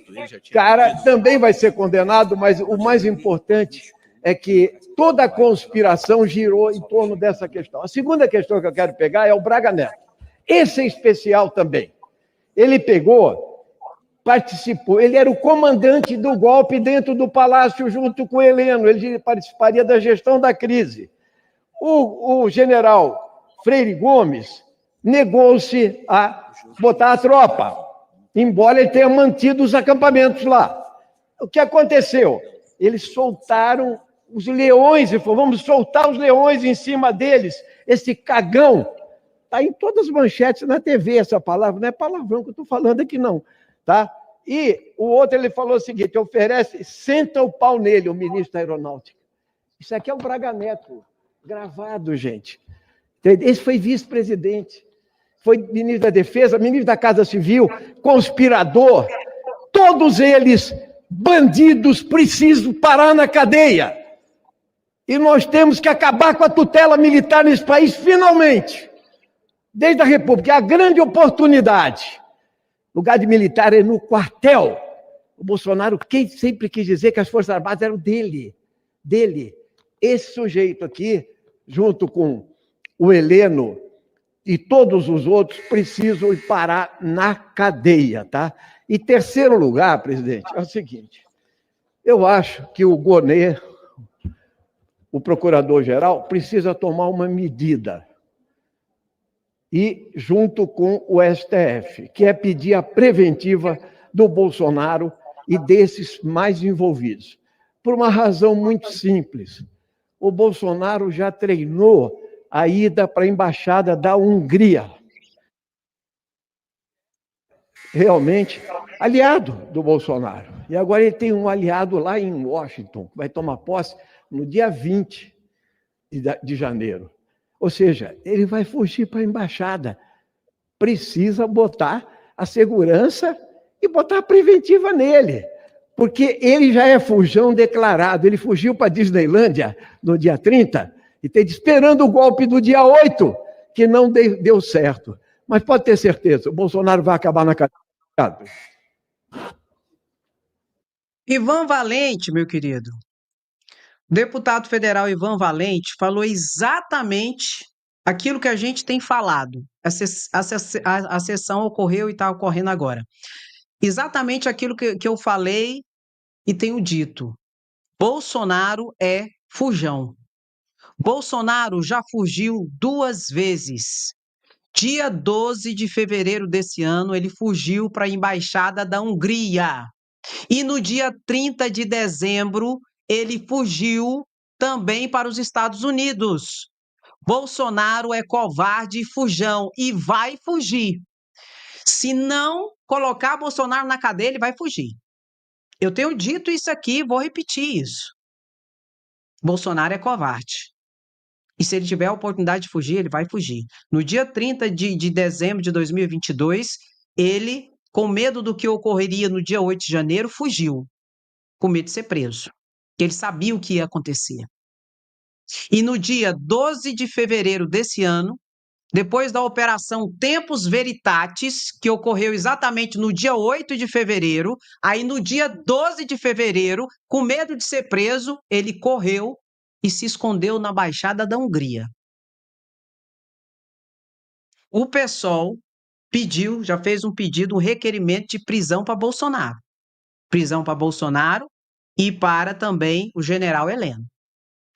cara também vai ser condenado, mas o mais importante é que toda a conspiração girou em torno dessa questão. A segunda questão que eu quero pegar é o Braga Neto. Esse é especial também. Ele pegou, participou, ele era o comandante do golpe dentro do Palácio junto com o Heleno, ele participaria da gestão da crise. O general Freire Gomes negou-se a botar a tropa. embora ele tenha mantido os acampamentos lá. O que aconteceu? Eles soltaram os leões e falou, vamos soltar os leões em cima deles, esse cagão. Está em todas as manchetes na TV essa palavra, não é palavrão que eu estou falando aqui não, tá? E o outro, ele falou o seguinte, oferece, senta o pau nele, o ministro da Aeronáutica. Isso aqui é o Braga Neto, gravado, gente. Esse foi vice-presidente, foi ministro da Defesa, ministro da Casa Civil, conspirador, todos eles bandidos, precisam parar na cadeia. E nós temos que acabar com a tutela militar nesse país, finalmente. Desde a República, é a grande oportunidade. Lugar de militar é no quartel. O Bolsonaro sempre quis dizer que as Forças Armadas eram dele. Esse sujeito aqui, junto com o Heleno e todos os outros, precisam ir parar na cadeia, tá? E terceiro lugar, presidente, é o seguinte, eu acho que o Gonê, o procurador-geral, precisa tomar uma medida, e junto com o STF, que é pedir a preventiva do Bolsonaro e desses mais envolvidos. Por uma razão muito simples. O Bolsonaro já treinou a ida para a Embaixada da Hungria. Realmente, aliado do Bolsonaro. E agora ele tem um aliado lá em Washington, que vai tomar posse no dia 20 de janeiro. Ou seja, ele vai fugir para a embaixada. Precisa botar a segurança e botar a preventiva nele. Porque ele já é fujão declarado. Ele fugiu para a Disneylândia no dia 30 e está esperando o golpe do dia 8, que não deu certo. Mas pode ter certeza, o Bolsonaro vai acabar na cadeia. Ivan Valente, meu querido, o deputado federal Ivan Valente falou exatamente aquilo que a gente tem falado. A sessão ocorreu e está ocorrendo agora. Exatamente aquilo que eu falei e tenho dito. Bolsonaro é fujão. Bolsonaro já fugiu 2 vezes. Dia 12 de fevereiro desse ano, ele fugiu para a Embaixada da Hungria. E no dia 30 de dezembro, ele fugiu também para os Estados Unidos. Bolsonaro é covarde e fujão e vai fugir. Se não colocar Bolsonaro na cadeia, ele vai fugir. Eu tenho dito isso aqui, vou repetir isso. Bolsonaro é covarde. E se ele tiver a oportunidade de fugir, ele vai fugir. No dia 30 de dezembro de 2022, ele, com medo do que ocorreria no dia 8 de janeiro, fugiu, com medo de ser preso. Ele sabia o que ia acontecer. E no dia 12 de fevereiro desse ano, depois da operação Tempus Veritatis, que ocorreu exatamente no dia 8 de fevereiro, aí no dia 12 de fevereiro, com medo de ser preso, ele correu e se escondeu na Embaixada da Hungria. O PSOL já fez um pedido, um requerimento de prisão para Bolsonaro. Prisão para Bolsonaro e para também o general Heleno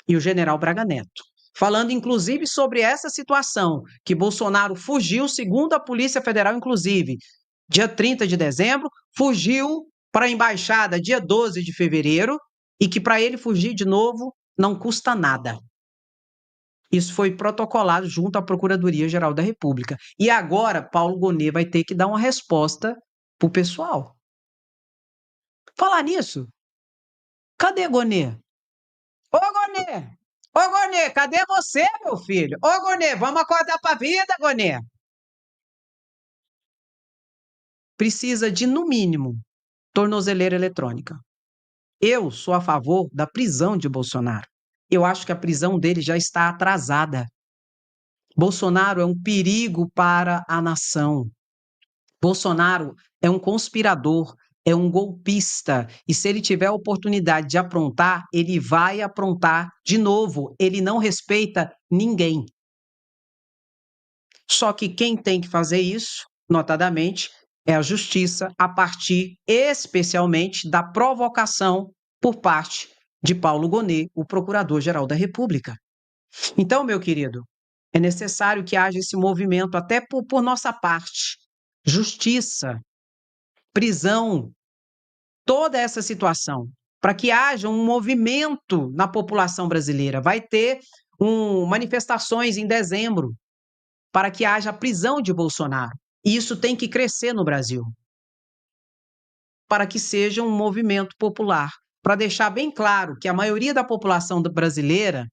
e o general Braga Neto. Falando, inclusive, sobre essa situação, que Bolsonaro fugiu, segundo a Polícia Federal, inclusive, dia 30 de dezembro, fugiu para a Embaixada dia 12 de fevereiro e que para ele fugir de novo não custa nada. Isso foi protocolado junto à Procuradoria-Geral da República. E agora, Paulo Gonê vai ter que dar uma resposta para o pessoal. Falar nisso, cadê Gonê? Ô, Gonê! Ô, Gonê, cadê você, meu filho? Ô, Gonê, vamos acordar para a vida, Gonê. Precisa de, no mínimo, tornozeleira eletrônica. Eu sou a favor da prisão de Bolsonaro. Eu acho que a prisão dele já está atrasada. Bolsonaro é um perigo para a nação. Bolsonaro é um conspirador, é um golpista. E se ele tiver a oportunidade de aprontar, ele vai aprontar de novo. Ele não respeita ninguém. Só que quem tem que fazer isso, notadamente, é a justiça, a partir especialmente da provocação por parte de Paulo Gonê, o Procurador-Geral da República. Então, meu querido, é necessário que haja esse movimento até por nossa parte. Justiça. prisão, toda essa situação, para que haja um movimento na população brasileira. Vai ter manifestações em dezembro para que haja a prisão de Bolsonaro. E isso tem que crescer no Brasil, para que seja um movimento popular, para deixar bem claro que a maioria da população brasileira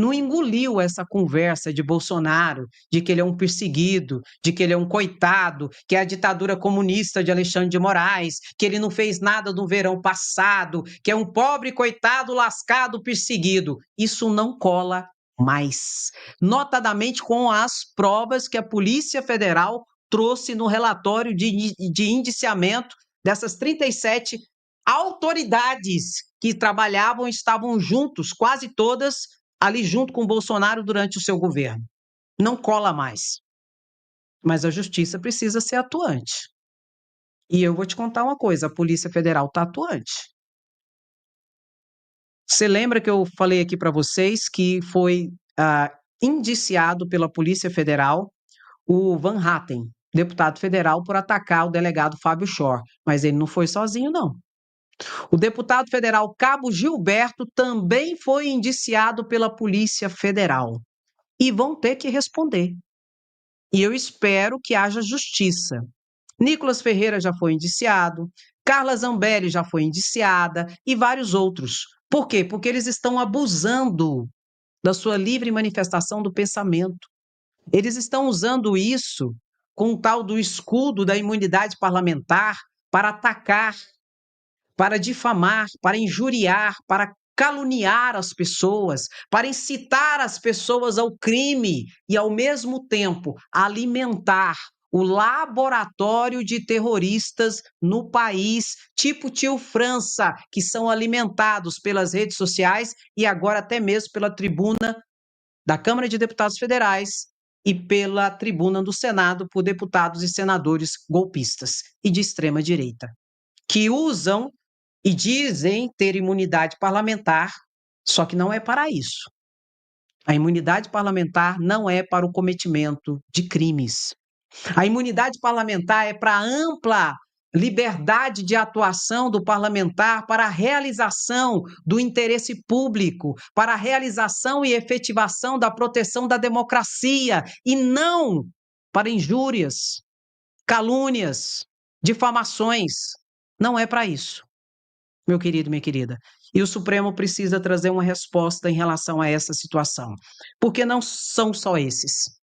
não engoliu essa conversa de Bolsonaro, de que ele é um perseguido, de que ele é um coitado, que é a ditadura comunista de Alexandre de Moraes, que ele não fez nada no verão passado, que é um pobre coitado lascado, perseguido. Isso não cola mais, notadamente com as provas que a Polícia Federal trouxe no relatório de indiciamento dessas 37 autoridades que trabalhavam e estavam juntos, quase todas ali junto com o Bolsonaro durante o seu governo. Não cola mais. Mas a justiça precisa ser atuante. E eu vou te contar uma coisa, a Polícia Federal está atuante. Você lembra que eu falei aqui para vocês que foi indiciado pela Polícia Federal o Van Hatten, deputado federal, por atacar o delegado Fábio Shor. Mas ele não foi sozinho, não. O deputado federal Cabo Gilberto também foi indiciado pela Polícia Federal. E vão ter que responder. E eu espero que haja justiça. Nicolas Ferreira já foi indiciado, Carla Zambelli já foi indiciada e vários outros. Por quê? Porque eles estão abusando da sua livre manifestação do pensamento. Eles estão usando isso com o tal do escudo da imunidade parlamentar para atacar, para difamar, para injuriar, para caluniar as pessoas, para incitar as pessoas ao crime e, ao mesmo tempo, alimentar o laboratório de terroristas no país, tipo Tio França, que são alimentados pelas redes sociais e agora até mesmo pela tribuna da Câmara de Deputados Federais e pela tribuna do Senado por deputados e senadores golpistas e de extrema direita, que usam e dizem ter imunidade parlamentar, só que não é para isso. A imunidade parlamentar não é para o cometimento de crimes. A imunidade parlamentar é para ampla liberdade de atuação do parlamentar para a realização do interesse público, para a realização e efetivação da proteção da democracia, e não para injúrias, calúnias, difamações. Não é para isso, meu querido, minha querida. E o Supremo precisa trazer uma resposta em relação a essa situação, porque não são só esses.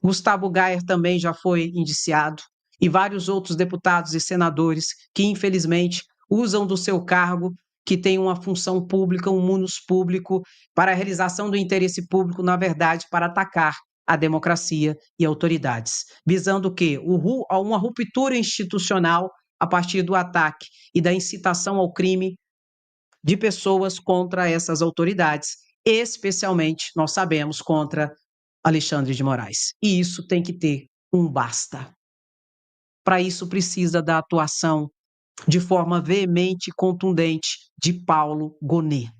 Gustavo Gayer também já foi indiciado e vários outros deputados e senadores que, infelizmente, usam do seu cargo, que tem uma função pública, um munus público, para a realização do interesse público, na verdade, para atacar a democracia e autoridades, visando o quê? Uma ruptura institucional a partir do ataque e da incitação ao crime de pessoas contra essas autoridades, especialmente, nós sabemos, contra Alexandre de Moraes. E isso tem que ter um basta. Para isso precisa da atuação de forma veemente e contundente de Paulo Gonet.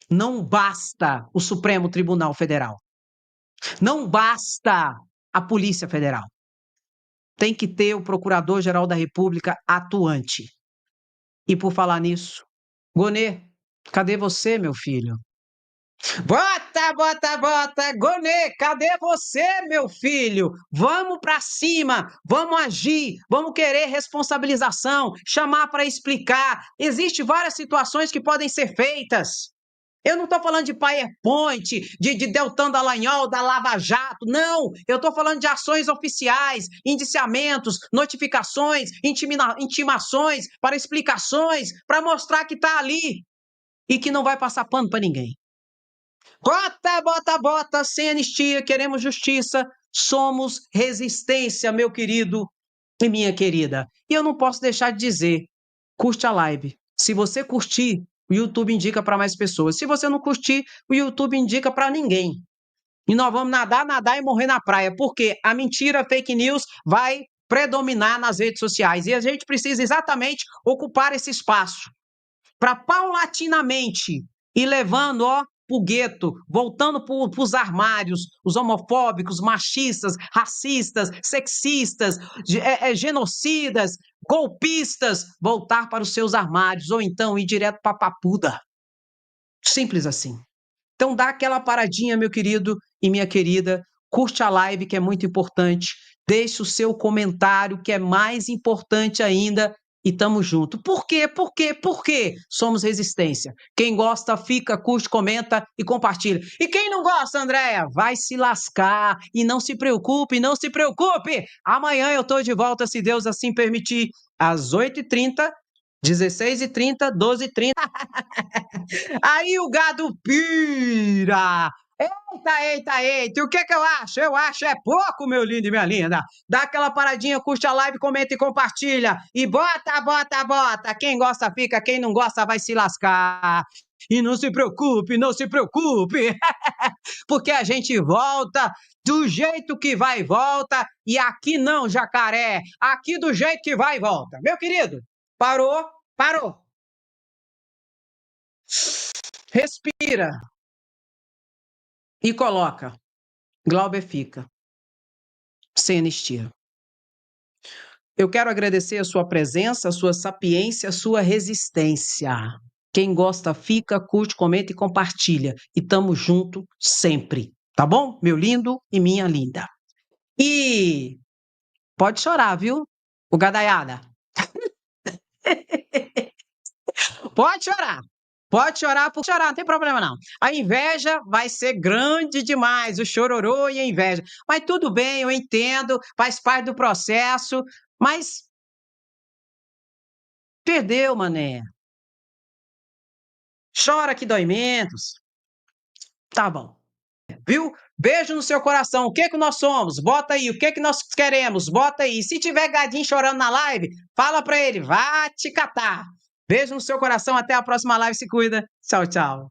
Não basta o Supremo Tribunal Federal. Não basta a Polícia Federal. Tem que ter o Procurador-Geral da República atuante. E por falar nisso, Gonet, cadê você, meu filho? Bota, bota, bota, Gonet, cadê você, meu filho? Vamos para cima, vamos agir, vamos querer responsabilização, chamar para explicar. Existem várias situações que podem ser feitas. Eu não estou falando de PowerPoint, de Deltan Dallagnol, da Lava Jato, não. Eu estou falando de ações oficiais, indiciamentos, notificações, intimações, para explicações, para mostrar que está ali e que não vai passar pano para ninguém. Bota, bota, bota, sem anistia, queremos justiça, somos resistência, meu querido e minha querida. E eu não posso deixar de dizer, curte a live. Se você curtir, o YouTube indica para mais pessoas. Se você não curtir, o YouTube indica para ninguém. E nós vamos nadar, nadar e morrer na praia, porque a mentira, a fake news vai predominar nas redes sociais. E a gente precisa exatamente ocupar esse espaço para paulatinamente ir levando, pro gueto, voltando pros armários, os homofóbicos, machistas, racistas, sexistas, genocidas, golpistas, voltar para os seus armários, ou então ir direto para a papuda. Simples assim. Então dá aquela paradinha, meu querido e minha querida, curte a live, que é muito importante, deixe o seu comentário, que é mais importante ainda, e tamo junto. Por quê? Por quê? Por quê? Somos resistência. Quem gosta, fica, curte, comenta e compartilha. E quem não gosta, Andréia, vai se lascar. E não se preocupe, não se preocupe. Amanhã eu tô de volta, se Deus assim permitir, às 8h30, 16h30, 12h30. Aí o gado pira. Eita. E o que eu acho? Eu acho é pouco, meu lindo e minha linda. Dá aquela paradinha, curte a live, comenta e compartilha. E bota. Quem gosta fica, quem não gosta vai se lascar. E não se preocupe. Porque a gente volta do jeito que vai e volta. E aqui não, jacaré. Aqui do jeito que vai e volta. Meu querido, parou. Respira. E coloca. Glauber fica. Sem anistia. Eu quero agradecer a sua presença, a sua sapiência, a sua resistência. Quem gosta fica, curte, comenta e compartilha. E tamo junto sempre. Tá bom? Meu lindo e minha linda. E pode chorar, viu? O gadaiada. Pode chorar, não tem problema não. A inveja vai ser grande demais, o chororô e a inveja. Mas tudo bem, eu entendo, faz parte do processo, mas perdeu, mané. Chora que dói menos. Tá bom. Viu? Beijo no seu coração. O que nós somos? Bota aí. O que nós queremos? Bota aí. Se tiver gadinho chorando na live, fala pra ele, vá te catar. Beijo no seu coração, até a próxima live, se cuida. Tchau.